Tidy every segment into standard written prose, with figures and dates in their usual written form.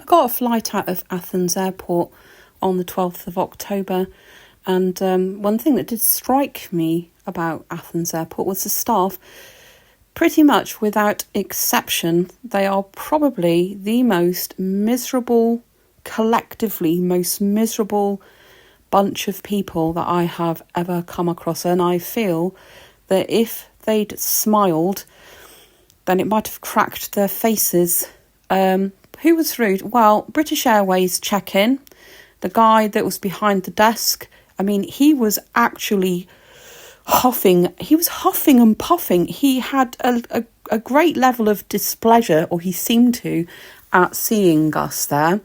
got a flight out of Athens Airport on the 12th of October, and one thing that did strike me about Athens Airport was the staff. Pretty much without exception, they are probably the most miserable, collectively most miserable bunch of people that I have ever come across. And I feel that if they'd smiled, then it might have cracked their faces. Who was rude? Well, British Airways check-in, the guy that was behind the desk, I mean, he was actually huffing and puffing. He had a great level of displeasure, or he seemed to, at seeing us there,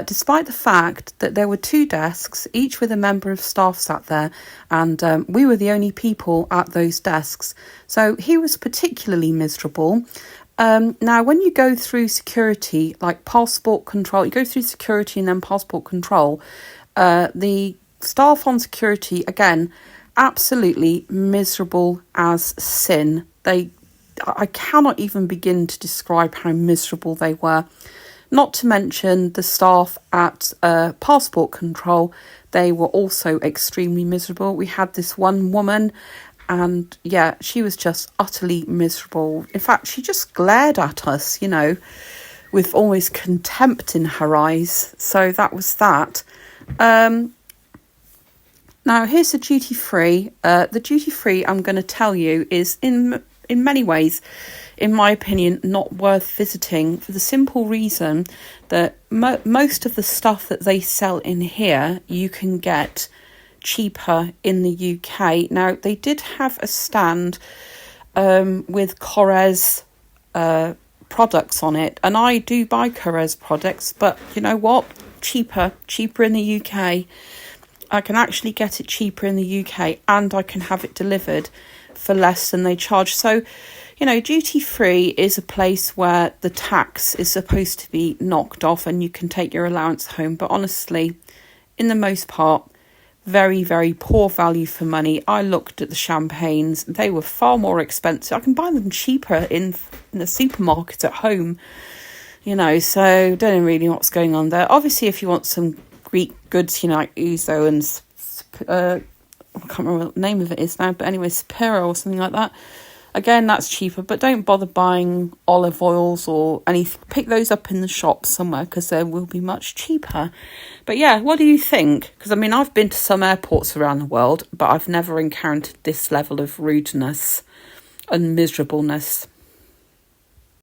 despite the fact that there were two desks, each with a member of staff sat there, and we were the only people at those desks. So he was particularly miserable. Now, when you go through security, like passport control, you go through security and then passport control, the staff on security, again, absolutely miserable as sin. I cannot even begin to describe how miserable they were. Not to mention the staff at passport control, they were also extremely miserable. We had this one woman, and yeah, she was just utterly miserable. In fact, she just glared at us, with almost contempt in her eyes. So that was that. Now, here's the duty-free. The duty-free, I'm going to tell you, is in many ways, in my opinion, not worth visiting for the simple reason that most of the stuff that they sell in here, you can get cheaper in the UK. Now, they did have a stand with Corez products on it, and I do buy Corez products, but you know what? Cheaper in the UK. I can actually get it cheaper in the UK, and I can have it delivered for less than they charge. So, duty free is a place where the tax is supposed to be knocked off and you can take your allowance home. But honestly, in the most part, very, very poor value for money. I looked at the champagnes. They were far more expensive. I can buy them cheaper in the supermarket at home, so don't know really what's going on there. Obviously, if you want some Greek goods, like ouzo and I can't remember what the name of it is now, but anyway, Sapiro or something like that. Again, that's cheaper, but don't bother buying olive oils or anything. Pick those up in the shop somewhere because they will be much cheaper. But yeah, what do you think? Because I've been to some airports around the world, but I've never encountered this level of rudeness and miserableness.